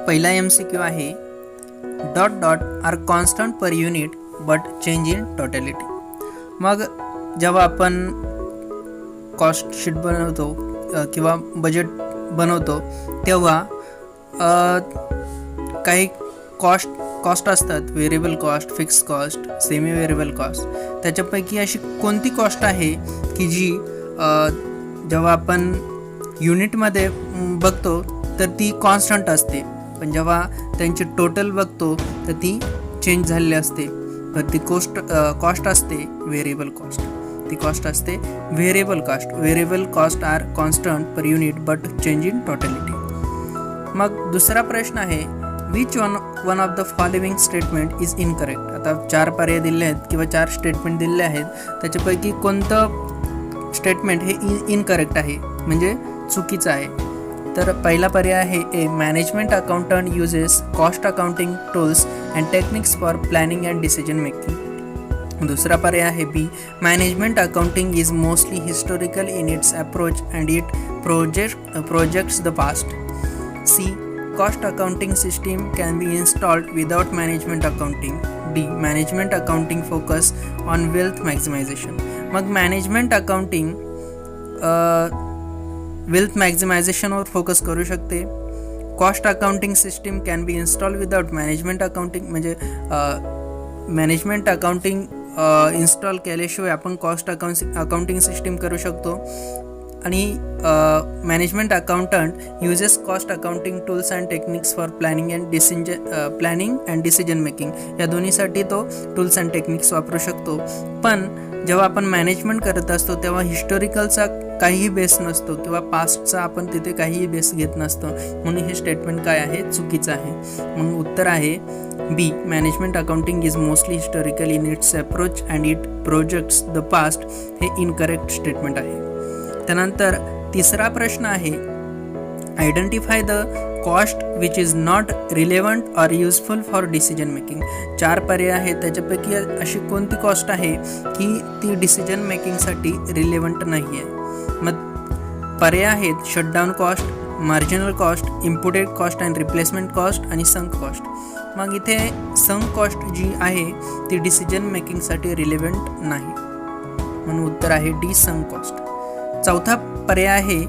पहिला MCQ आहे dot dot are constant per unit but change in totality. मग जेव्हा आपण कॉस्ट शीट बनवतो किंवा बजेट बनवतो तेव्हा काही कॉस्ट असतात, variable cost, fix cost, semi variable cost. त्याच्यापैकी अशी कोणती कॉस्ट आहे की जी जेव्हा आपण युनिटमध्ये बघतो तर ती कॉन्स्टंट असते, पण जेव्हा त्यांची टोटल बघतो तर ती चेंज झालेली असते. तर ती कॉस्ट असते व्हेरिएबल कॉस्ट. ती कॉस्ट असते variable cost. Variable cost are constant per unit but change in totality. मग दुसरा प्रश्न आहे which one of the following statement is incorrect. आता 4 पर्याय दिले आहेत किंवा 4 स्टेटमेंट दिलेले आहेत, त्याच्यापैकी कोणतं स्टेटमेंट हे इनकरेक्ट आहे म्हणजे चुकीचं आहे. तर पहिला पर्याय आहे A, management accountant uses cost accounting tools and techniques for planning and decision making. दुसरा पर्याय आहे B, management accounting is mostly historical in its approach and it projects the past. C, cost accounting system can be installed without management accounting. D, management accounting focus on wealth maximization. मग management accounting wealth maximization वर focus करू शकते. cost accounting system can be installed without management accounting म्हणजे management accounting install केल्याशिवाय आपण cost accounting system करू शकतो. आणि management accountant uses cost accounting tools and techniques for planning and decision making. या दोन्हीसाठी तो टूल्स अँड टेक्निक्स वापरू शकतो. पण जेव्हा आपण मॅनेजमेंट करत असतो तेव्हा हिस्टोरिकलचा काहीही बेस नसतो किंवा पास्टचा आपण तिथे काहीही बेस घेत नसतो, म्हणून हे स्टेटमेंट काय आहे, चुकीचं आहे. मग उत्तर आहे B, management accounting is mostly historical in its approach and it projects the past. हे इनकरेक्ट स्टेटमेंट आहे. त्यानंतर तिसरा प्रश्न आहे identify the cost which is not relevant or useful for decision making. 4 पर्याय आहेत, त्याच्यापैकी अशी कोणती कॉस्ट आहे की ती डिसिजन मेकिंगसाठी रिलेव्हंट नाही आहे. मग पर्याय आहेत shutdown cost, marginal cost, imported cost and replacement cost आणि संक कॉस्ट. मग इथे संक कॉस्ट जी आहे ती डिसिजन मेकिंगसाठी रिलेव्हंट नाही, म्हणून उत्तर आहे डी, संक कॉस्ट. चौथा पर्याय आहे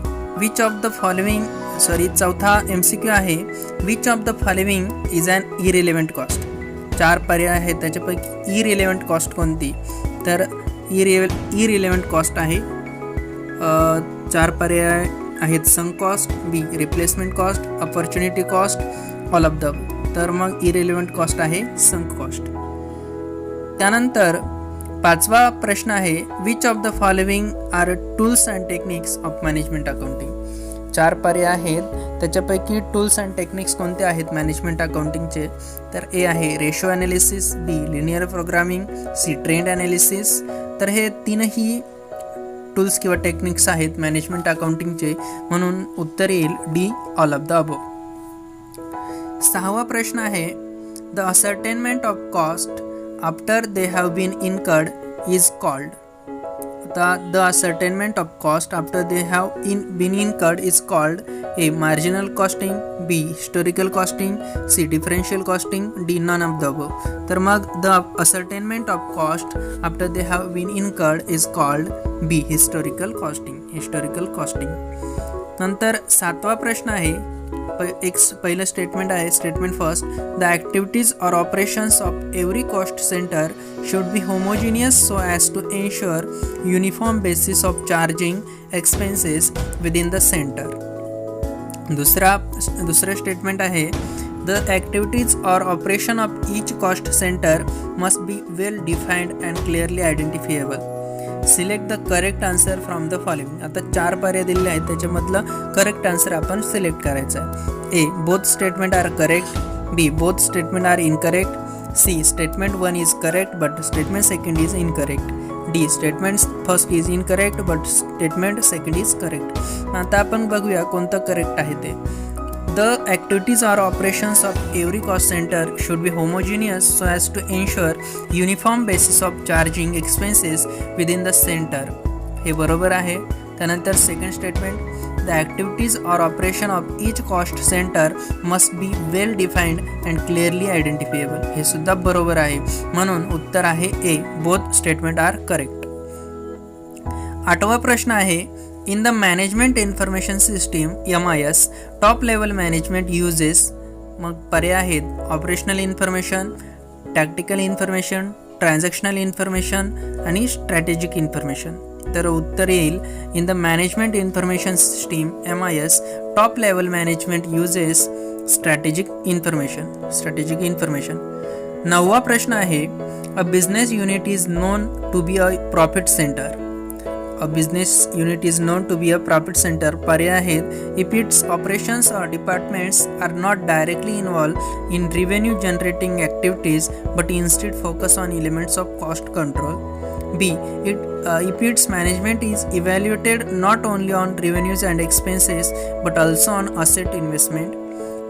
चौथा MCQ आहे which of the following is an irrelevant cost. 4 पर्याय आहेत, त्याच्यापैकी इरिलेव्हंट कॉस्ट कोणती, तर इरिलेव्हंट कॉस्ट आहे. 4 पर्याय आहेत sunk cost, B replacement cost, opportunity cost, all of the. तर मग इरिलेव्हंट कॉस्ट आहे संक कॉस्ट. त्यानंतर 5वा प्रश्न आहे which of the following are tools and techniques of management accounting. 4 पर्याय आहेत, त्याच्यापैकी टूल्स अँड टेक्निक्स कोणते आहेत मॅनेजमेंट अकाउंटिंगचे, तर ए आहे ratio analysis, B linear programming, C trend analysis. तर हे 3ही टूल्स किंवा टेक्निक्स आहेत मॅनेजमेंट अकाउंटिंगचे, म्हणून उत्तर येईल D, all of the above. 6वा प्रश्न आहे the ascertainment of cost after they have been incurred is called. आता the ascertainment of cost after they have been incurred is called A, marginal costing, B historical costing, C differential costing, D none of the above. तर मग the ascertainment of cost after they have been incurred is called B, historical costing. नंतर 7वा प्रश्न आहे पहिलं statement आहे statement first, the activities or operations of every cost centre should be homogeneous so as to ensure uniform basis of charging expenses within the centre. दुसरं statement आहे the activities or operation of each cost centre must be well defined and clearly identifiable. Select the correct answer from the following. आता 4 पर्याय दिलेले आहेत, त्याच्यामधलं correct answer आपण select करायचं आहे. A, both statement are correct, B both statement are incorrect, C statement 1 is correct but statement 2 is incorrect, D statement first is incorrect but statement 2 is correct. आता आपण बघूया कोणतं करेक्ट आहे ते. The activities or operations of every cost center should be homogeneous so as to ensure uniform basis of charging expenses within the center. हे बरोबर आहे. त्यानंतर second statement, the activities or operation of each cost centre must be well defined and clearly identifiable. हे सुद्धा बरोबर आहे, म्हणून उत्तर आहे A. Both statement are correct. 8वा प्रश्न आहे, in the management information system MIS top level management uses. मग पर्याय आहेत operational information, tactical information, transactional information आणि स्ट्रॅटेजिक इन्फॉर्मेशन. तर उत्तर येईल in the management information system MIS top level management uses strategic information. 9वा प्रश्न आहे, a business unit is known to be a profit centre. A business unit is known to be a profit center. पर्याय आहेत if its operations or departments are not directly involved in revenue generating activities but instead focus on elements of cost control. B. If its management is evaluated not only on revenues and expenses but also on asset investment.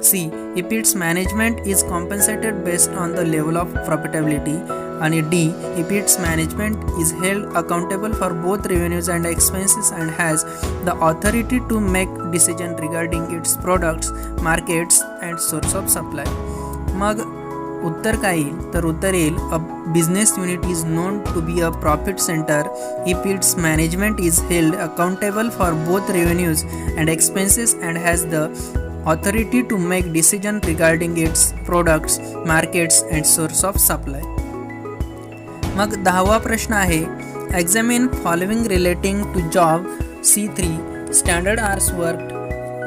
C. If its management is compensated based on the level of profitability. आणि D. If its management is held accountable for both revenues and expenses and has the authority to make decision regarding its products, markets and source of supply. मग उत्तर काय येईल? तर उत्तर येईल a business unit is known to be a profit centre if its management is held accountable for both revenues and expenses and has the authority to make decision regarding its products, markets and source of supply. मग 10वा प्रश्न आहे, examine following relating to job C3 standard hours work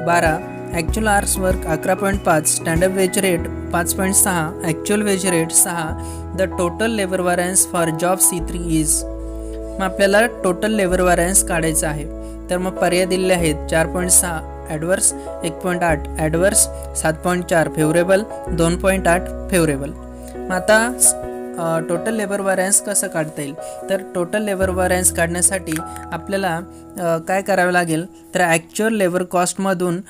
12, actual hours work 11.5, standard wage rate 5.6, actual wage rate 6. The total labour variance for job C3 is. मग आपल्याला total labour वॅरन्स काढायचं आहे. तर मग पर्याय दिलेले आहेत 4.6 ॲडवर्स, 1.8 ॲडवर्स, 7.4 फेवरेबल, 2.8 फेवरेबल. मग आता टोटल लेबर वॅरन्स कसं काढता येईल? तर टोटल लेबर वॅरन्स काढण्यासाठी आपल्याला काय करावं लागेल, तर ॲक्च्युअल लेबर कॉस्टमधून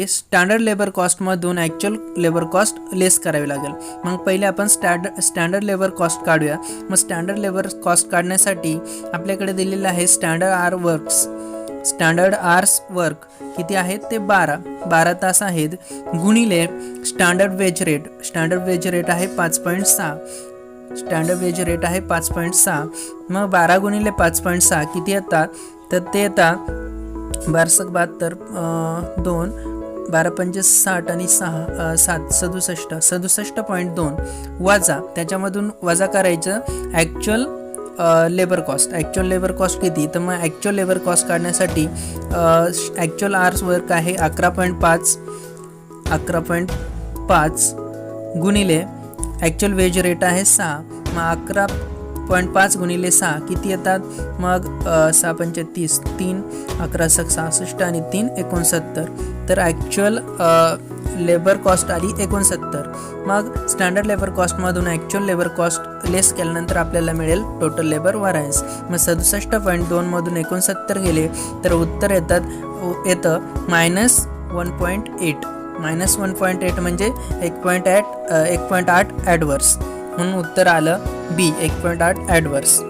स्टँडर्ड लेबर कॉस्टमधून ॲक्च्युअल लेबर कॉस्ट लेस करावी लागेल. मग पहिले आपण स्टँडर्ड लेबर कॉस्ट काढूया. मग स्टँडर्ड लेबर कॉस्ट काढण्यासाठी आपल्याकडे दिलेलं आहे स्टँडर्ड आर्स वर्क किती आहेत ते 12 तास आहेत, गुणिले स्टँडर्ड वेज रेट आहे 5.6. स्टँडर्ड वेज रेट आहे 5.6. मग 12 गुणिले 5.6 किती येतात? तर ते येतात 1272, 2, 12 पंचे 60 आणि 6 7 67.2 वजा त्याच्यामधून वजा करायचं ॲक्च्युअल लेबर कॉस्ट किती? तर मग ॲक्च्युअल लेबर कॉस्ट काढण्यासाठी ॲक्च्युअल आर्स वर्क आहे 11.5 गुणिले ॲक्च्युअल वेज रेट आहे 6. मग 11.5 गुणिले 6 किती येतात? मग 6 पंचे 30, 3 11 66 आणि 3 69. तर ॲक्च्युअल लेबर कॉस्ट आली 69. मग स्टँडर्ड लेबर कॉस्टमधून ॲक्च्युअल लेबर कॉस्ट लेस केल्यानंतर आपल्याला मिळेल टोटल लेबर वॅरन्स. मग 67.2 मधून 69 गेले तर उत्तर येतं -1.8. -1.8 म्हणजे 1.8 ॲडवर्स, म्हणून उत्तर आलं B 1.8 ॲडवर्स.